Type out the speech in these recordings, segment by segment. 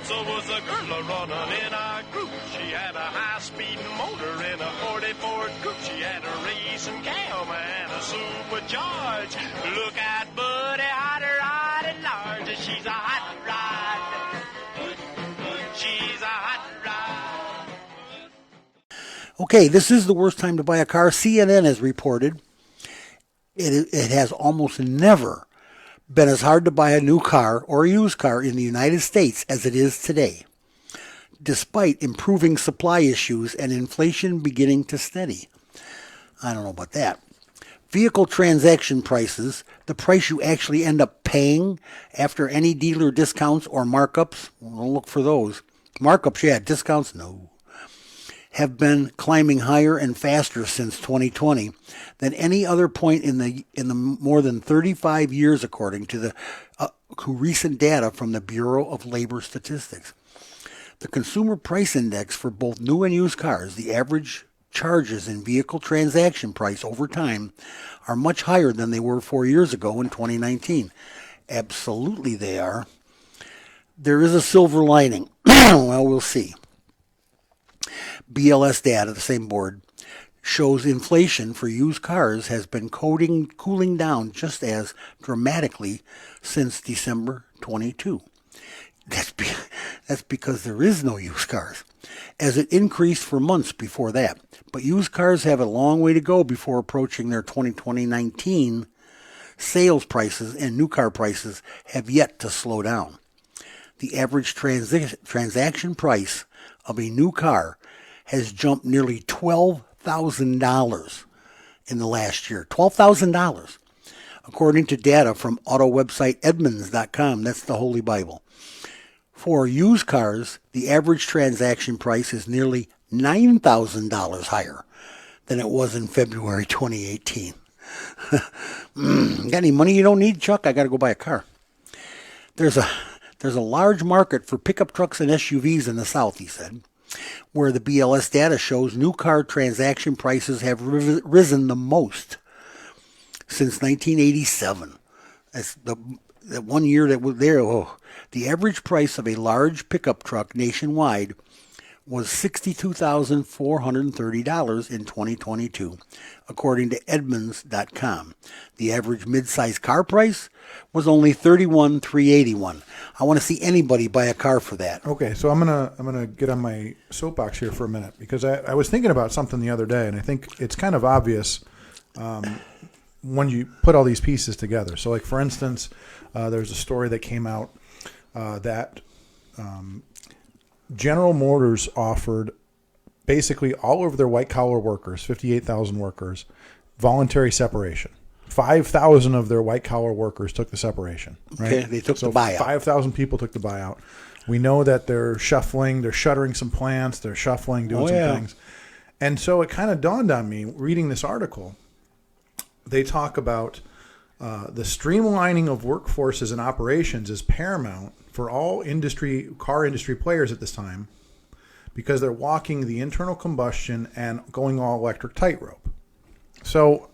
Was a girl running in our group. She had a high-speed motor in a 40 Ford Coupe. She had a racing cam and a supercharged. Look at Buddy, hot rod and large. She's a hot rod. She's a hot rod. Okay, this is the worst time to buy a car. CNN has reported it has almost never been as hard to buy a new car or a used car in the United States as it is today, despite improving supply issues and inflation beginning to steady. I don't know about that. Vehicle transaction prices, the price you actually end up paying after any dealer discounts or markups, we'll look for those. Markups, yeah, discounts, no. Have been climbing higher and faster since 2020 than any other point in the more than 35 years, according to the recent data from the Bureau of Labor Statistics. The Consumer Price Index for both new and used cars, the average charges in vehicle transaction price over time, are much higher than they were 4 years ago in 2019. Absolutely they are. There is a silver lining. Well, we'll see. BLS data, the same board, shows inflation for used cars has been cooling down just as dramatically since December 22. That's because there is no used cars, as it increased for months before that. But used cars have a long way to go before approaching their 2019 sales prices, and new car prices have yet to slow down. The average transaction price of a new car has jumped nearly $12,000 in the last year. $12,000, according to data from auto website Edmunds.com. That's the Holy Bible. For used cars, the average transaction price is nearly $9,000 higher than it was in February 2018. Got any money you don't need, Chuck? I got to go buy a car. There's a large market for pickup trucks and SUVs in the South, he said, where the BLS data shows new car transaction prices have risen the most since 1987. That's the 1 year that was there. Oh, the average price of a large pickup truck nationwide was $62,430 in 2022, according to Edmunds.com. The average mid-size car price was only $31,381. I want to see anybody buy a car for that. Okay, so I'm gonna get on my soapbox here for a minute, because I was thinking about something the other day, and I think it's kind of obvious when you put all these pieces together. So, like, for instance, there's a story that came out that General Motors offered basically all of their white-collar workers, 58,000 workers, voluntary separation. 5,000 of their white-collar workers took the separation. Right? Okay, they took the buyout. 5,000 people took the buyout. We know that they're shuffling, they're shuttering some plants, they're shuffling, doing some things. And so it kind of dawned on me, reading this article, they talk about the streamlining of workforces and operations is paramount for all car industry players at this time, because they're walking the internal combustion and going all electric tightrope. So,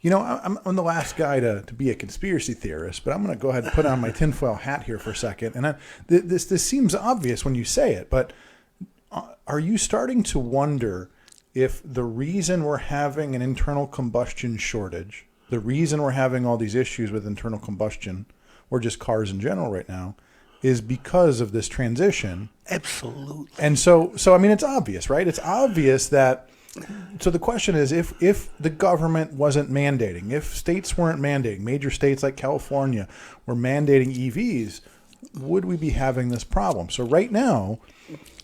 you know, I'm the last guy to be a conspiracy theorist, but I'm going to go ahead and put on my tinfoil hat here for a second. And this seems obvious when you say it, but are you starting to wonder if the reason we're having an internal combustion shortage, the reason we're having all these issues with internal combustion, or just cars in general right now, is because of this transition? Absolutely. And so I mean, it's obvious, right? It's obvious that. So the question is, if the government wasn't mandating, if states weren't mandating, major states like California were mandating EVs, would we be having this problem? So right now,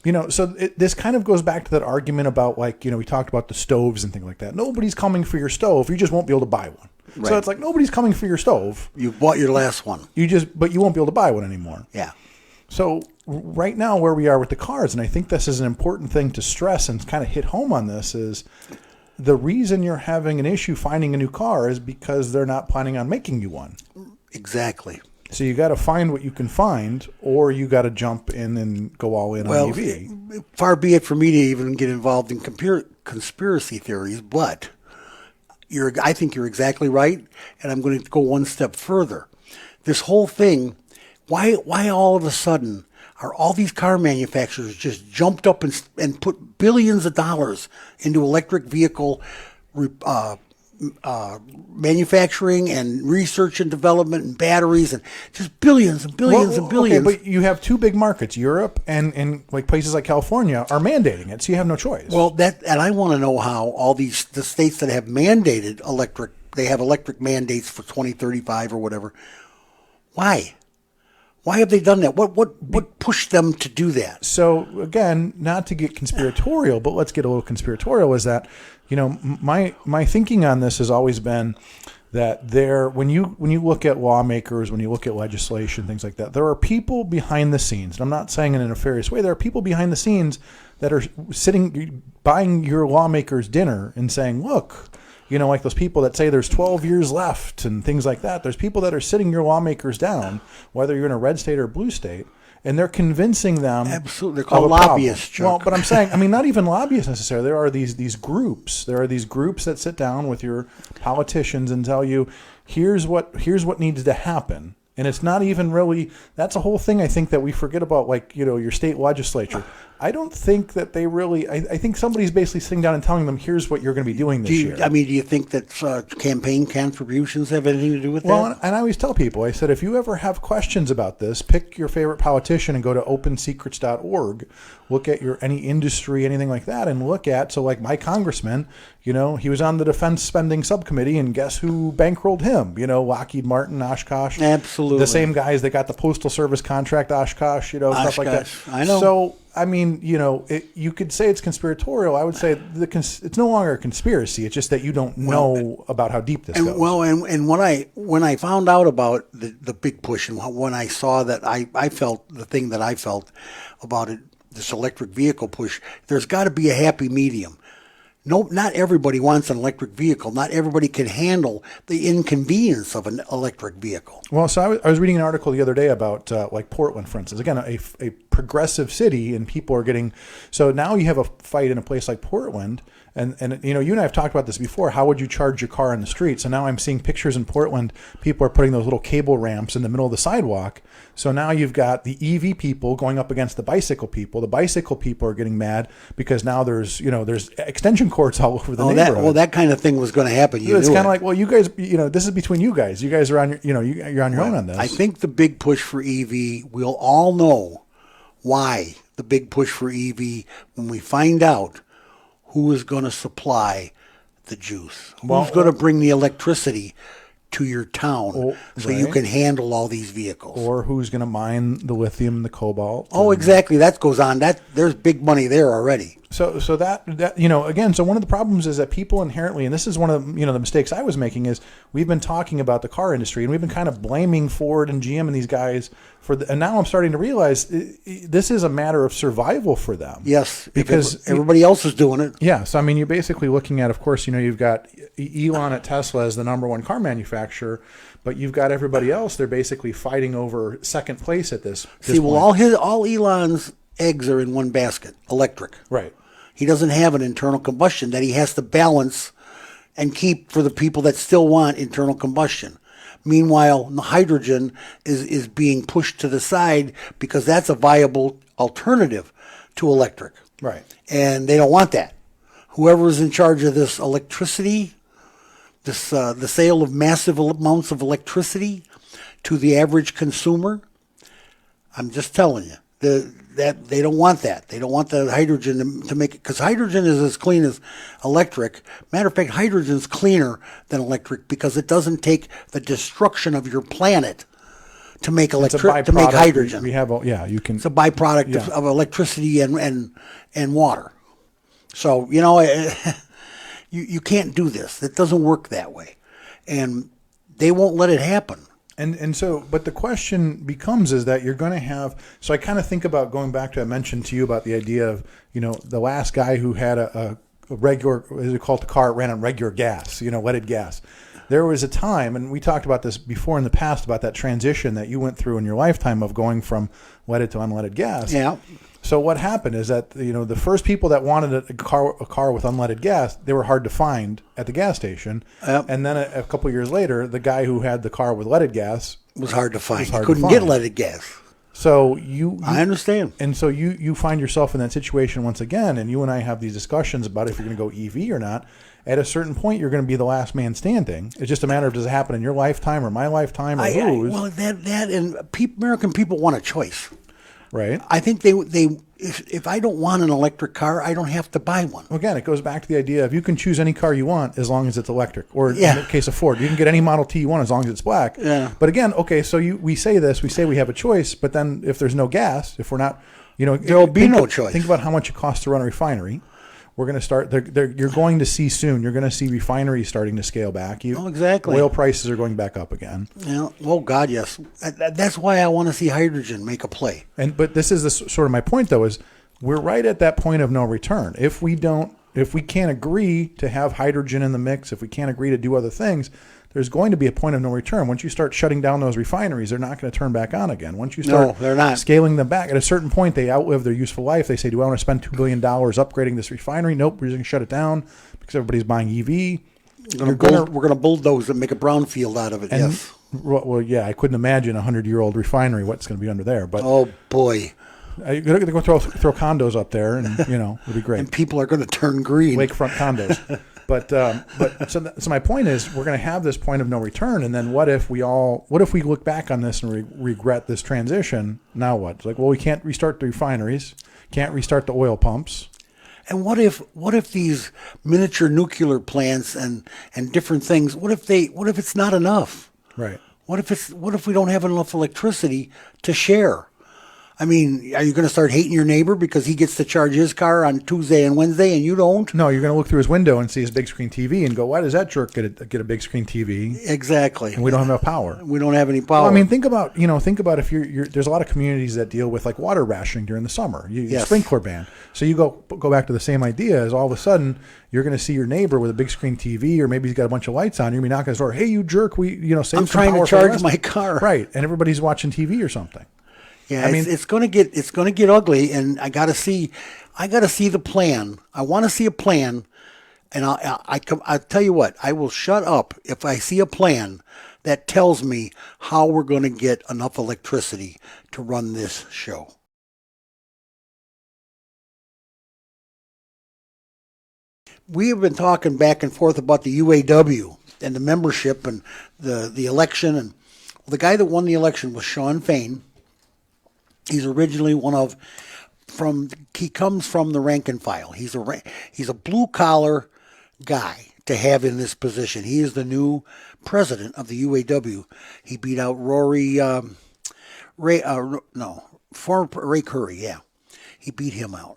you know, this kind of goes back to that argument about, like, you know, we talked about the stoves and things like that. Nobody's coming for your stove. You just won't be able to buy one. Right. So it's like, nobody's coming for your stove. You bought your last one. But you won't be able to buy one anymore. Yeah. So right now, where we are with the cars, and I think this is an important thing to stress and kind of hit home on this, is the reason you're having an issue finding a new car is because they're not planning on making you one. Exactly. So you got to find what you can find, or you got to jump in and go all in on EV. Far be it for me to even get involved in conspiracy theories, but I think you're exactly right, and I'm going to go one step further. This whole thing, why all of a sudden are all these car manufacturers just jumped up and put billions of dollars into electric vehicle manufacturing and research and development and batteries and just billions and billions and billions. Okay, but you have two big markets, Europe and like places like California are mandating it, so you have no choice. Well, and I want to know how all the states that have mandated they have electric mandates for 2035 or whatever. Why? Why have they done that? What pushed them to do that? So again, not to get conspiratorial, but let's get a little conspiratorial. Is that, my thinking on this has always been that when you look at lawmakers, when you look at legislation, things like that, there are people behind the scenes. And I'm not saying in a nefarious way. There are people behind the scenes that are sitting, buying your lawmakers dinner and saying, look. Like those people that say there's 12 years left and things like that. There's people that are sitting your lawmakers down, whether you're in a red state or a blue state, and they're convincing them. Absolutely. They're called lobbyists, Chuck. Well, but I'm saying, not even lobbyists necessarily. There are these groups. There are these groups that sit down with your politicians and tell you, here's what needs to happen. And it's not even really, that's a whole thing I think that we forget about, like, your state legislature. I don't think that they really, I think somebody's basically sitting down and telling them, here's what you're going to be doing this year. Do you think that campaign contributions have anything to do with that? Well, and I always tell people, I said, if you ever have questions about this, pick your favorite politician and go to opensecrets.org. Look at any industry, anything like that, and look at, so like my congressman, he was on the defense spending subcommittee, and guess who bankrolled him? Lockheed Martin, Oshkosh. Absolutely. The same guys that got the Postal Service contract, Oshkosh, stuff like that. I know. So, you could say it's conspiratorial. I would say it's no longer a conspiracy. It's just that you don't know about how deep this goes. Well, and when I found out about the big push, and when I saw that, I felt the thing that I felt about it, this electric vehicle push, there's got to be a happy medium. No, not everybody wants an electric vehicle. Not everybody can handle the inconvenience of an electric vehicle. Well, so I was reading an article the other day about like Portland, for instance. Again, a progressive city, and people are getting. So now you have a fight in a place like Portland, and you and I have talked about this before. How would you charge your car in the street? So now I'm seeing pictures in Portland. People are putting those little cable ramps in the middle of the sidewalk. So now you've got the EV people going up against the bicycle people. The bicycle people are getting mad because now there's extension cords all over the neighborhood. Well, that kind of thing was going to happen. It's kind of like, well, you guys, this is between you guys. You guys are on you're on your own on this. I think the big push for EV, we'll all know why the big push for EV when we find out who is going to supply the juice, who's going to bring the electricity to your town so you can handle all these vehicles. Or who's going to mine the lithium and the cobalt. Oh, exactly. That goes on. There's big money there already. So that again, so one of the problems is that people inherently, and this is one of the mistakes I was making, is we've been talking about the car industry and we've been kind of blaming Ford and GM and these guys and now I'm starting to realize this is a matter of survival for them. Yes, because everybody else is doing it. Yeah, so you're basically looking at, of course, you've got Elon at Tesla as the number one car manufacturer, but you've got everybody else. They're basically fighting over second place at this. See, well, all Elon's eggs are in one basket, electric. Right. He doesn't have an internal combustion that he has to balance and keep for the people that still want internal combustion. Meanwhile, the hydrogen is being pushed to the side because that's a viable alternative to electric. Right. And they don't want that. Whoever is in charge of this electricity, the sale of massive amounts of electricity to the average consumer, I'm just telling you, that they don't want that. They don't want the hydrogen to make it, because hydrogen is as clean as electric. Matter of fact, hydrogen is cleaner than electric because it doesn't take the destruction of your planet to make hydrogen. You can. It's a byproduct of electricity and water. So you can't do this. It doesn't work that way, and they won't let it happen. And so, but the question becomes is that you're going to have, so I kind of think about going back to, I mentioned to you about the idea of, the last guy who had a regular, what is it called, the car ran on regular gas, leaded gas. There was a time, and we talked about this before in the past, about that transition that you went through in your lifetime of going from leaded to unleaded gas. Yeah. So what happened is that the first people that wanted a car with unleaded gas, they were hard to find at the gas station. Yep. And then a couple of years later, the guy who had the car with leaded gas was hard to find. hard You couldn't to get find. leaded gas. So I understand. And so you find yourself in that situation once again, and you and I have these discussions about if you're going to go EV or not. At a certain point, you're going to be the last man standing. It's just a matter of does it happen in your lifetime or my lifetime or whose? Well, that and American people want a choice. Right. I think if I don't want an electric car, I don't have to buy one. Again, it goes back to the idea of you can choose any car you want as long as it's electric. Or Yeah. in the case of Ford, you can get any Model T you want as long as it's black. Yeah. But again, okay, so we say we have a choice, but then if there's no gas, if we're not, There'll be no choice. Think about how much it costs to run a refinery. We're going to start. You're going to see soon. You're going to see refineries starting to scale back. Exactly. Oil prices are going back up again. Yeah. Oh God, yes. That's why I want to see hydrogen make a play. But this is sort of my point, though, is we're right at that point of no return. If we can't agree to have hydrogen in the mix, if we can't agree to do other things, there's going to be a point of no return. Once you start shutting down those refineries, they're not going to turn back on again. Once you start they're not. scaling them back, at a certain point, they outlive their useful life. They say, do I want to spend $2 billion upgrading this refinery? Nope, we're just going to shut it down because everybody's buying EV. We're going to bulldoze and make a brownfield out of it, yes. Well, yeah, I couldn't imagine a 100-year-old refinery, what's going to be under there. But oh, boy. They're going to go throw condos up there, and, it'll be great. And people are going to turn green. Lakefront condos. But so my point is we're going to have this point of no return, and then what if we look back on this and regret this transition? Now what? It's like, well, we can't restart the refineries, can't restart the oil pumps. And what if these miniature nuclear plants and different things? What if it's not enough? Right. What if we don't have enough electricity to share? I mean, are you going to start hating your neighbor because he gets to charge his car on Tuesday and Wednesday and you don't? No, you're going to look through his window and see his big screen TV and go, why does that jerk get a big screen TV? Exactly. And we don't have enough power. We don't have any power. Well, I mean, think about if you're there's a lot of communities that deal with like water rationing during the summer. Yes. Sprinkler ban. So you go back to the same idea as all of a sudden you're going to see your neighbor with a big screen TV, or maybe he's got a bunch of lights on. You're going to be knocking on his door. Hey, you jerk! Save I'm some trying power to charge my car. Right, and everybody's watching TV or something. Yeah, I mean, it's going to get ugly, and I got to see the plan. I want to see a plan, and I'll tell you what, I will shut up if I see a plan that tells me how we're going to get enough electricity to run this show. We have been talking back and forth about the UAW and the membership and the election, and the guy that won the election was Shawn Fain. He's originally he comes from the rank and file. He's a blue collar guy to have in this position. He is the new president of the UAW. He beat out former Ray Curry. Yeah, he beat him out.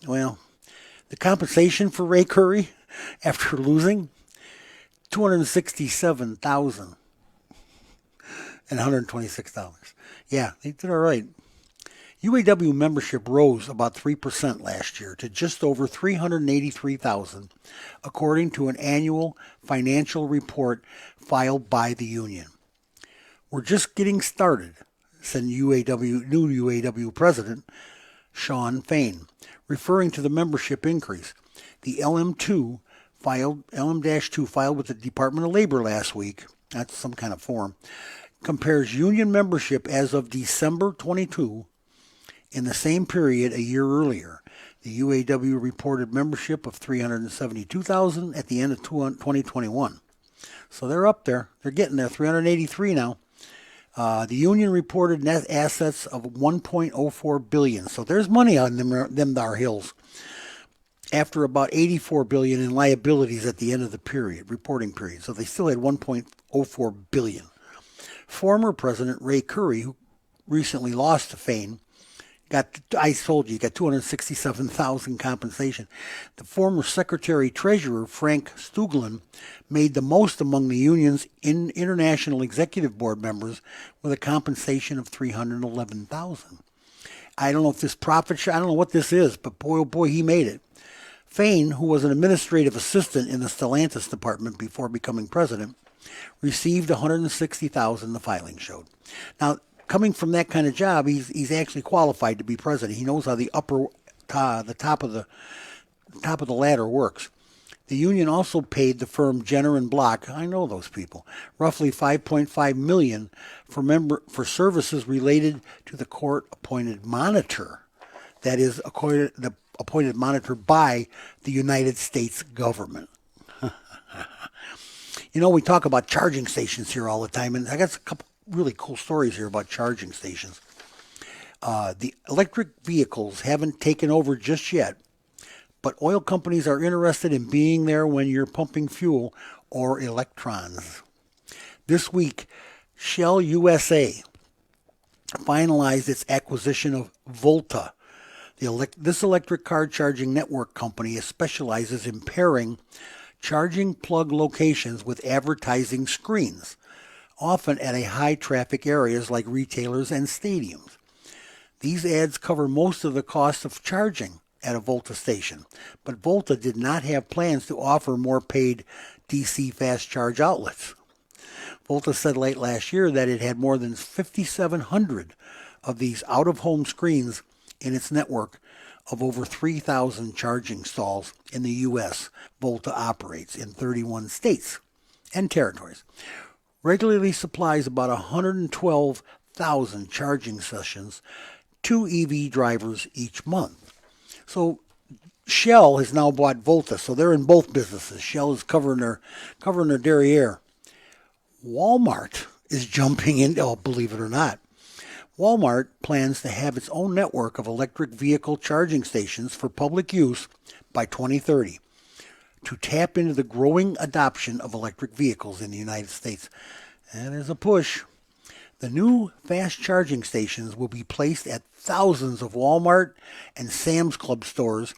Well, the compensation for Ray Curry after losing $267,000 and $126. Yeah, they did all right. UAW membership rose about 3% last year to just over 383,000, according to an annual financial report filed by the union. We're just getting started, said new UAW president Shawn Fain, referring to the membership increase. The LM2 filed with the Department of Labor last week. That's some kind of form. Compares union membership as of December 22 in the same period a year earlier. The UAW reported membership of 372,000 at the end of 2021. So they're up there. They're getting there. 383 now. The union reported net assets of $1.04 billion. So there's money on them dar hills. After about $84 billion in liabilities at the end of the reporting period. So they still had $1.04 billion. Former President Ray Curry, who recently lost to Fain, got 267,000 compensation. The former Secretary Treasurer Frank Stuglin made the most among the union's international executive board members with a compensation of $311,000. I don't know if this profit share, I don't know what this is, but boy, oh boy, he made it. Fain, who was an administrative assistant in the Stellantis department before becoming president, received $160,000, the filing showed. Now, coming from that kind of job, he's actually qualified to be president. He knows how the top of the ladder works. The union also paid the firm Jenner and Block, I know those people, roughly $5.5 million for services related to the court-appointed monitor. That is, the appointed monitor by the United States government. We talk about charging stations here all the time, and I got a couple really cool stories here about charging stations. The electric vehicles haven't taken over just yet, but oil companies are interested in being there when you're pumping fuel or electrons. This week, Shell USA finalized its acquisition of Volta. This electric car charging network company specializes in pairing charging plug locations with advertising screens, often at high traffic areas like retailers and stadiums. These ads cover most of the cost of charging at a Volta station, but Volta did not have plans to offer more paid DC fast charge outlets. Volta said late last year that it had more than 5,700 of these out-of-home screens in its network of over 3,000 charging stalls in the U.S. Volta operates in 31 states and territories. Regularly supplies about 112,000 charging sessions to EV drivers each month. So Shell has now bought Volta, so they're in both businesses. Shell is covering their derriere. Walmart is jumping in, believe it or not. Walmart plans to have its own network of electric vehicle charging stations for public use by 2030 to tap into the growing adoption of electric vehicles in the United States. And there's a push. The new fast charging stations will be placed at thousands of Walmart and Sam's Club stores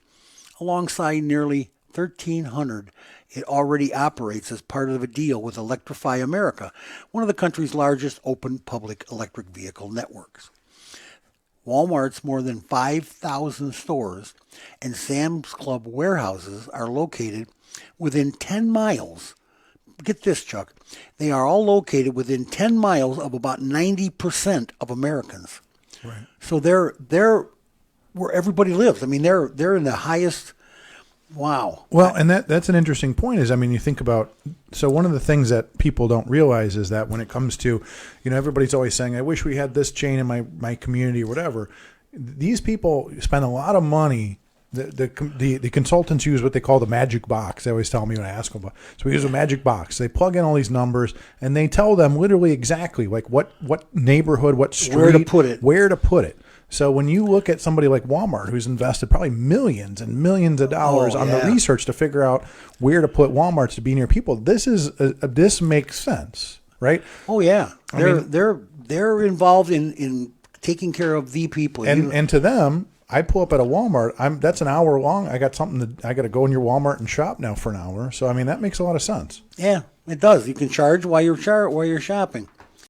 alongside nearly 1,300 it already operates as part of a deal with Electrify America, one of the country's largest open public electric vehicle networks. Walmart's more than 5,000 stores and Sam's Club warehouses are located within 10 miles. Get this, Chuck. They are all located within 10 miles of about 90% of Americans. Right. So they're where everybody lives. I mean, they're in the highest. Wow. Well, and that's an interesting point is, I mean, you think about, so one of the things that people don't realize is that when it comes to, everybody's always saying, I wish we had this chain in my community or whatever. These people spend a lot of money. The consultants use what they call the magic box. They always tell me when I ask them about. So we use a magic box. They plug in all these numbers and they tell them literally exactly like what neighborhood, what street, where to put it. So when you look at somebody like Walmart, who's invested probably millions and millions of dollars on the research to figure out where to put Walmarts to be near people, this makes sense, right? Oh yeah, they're involved in taking care of the people, and to them. I pull up at a Walmart. That's an hour long. I got something I got to go in your Walmart and shop now for an hour. So I mean that makes a lot of sense. Yeah, it does. You can charge while you're shopping.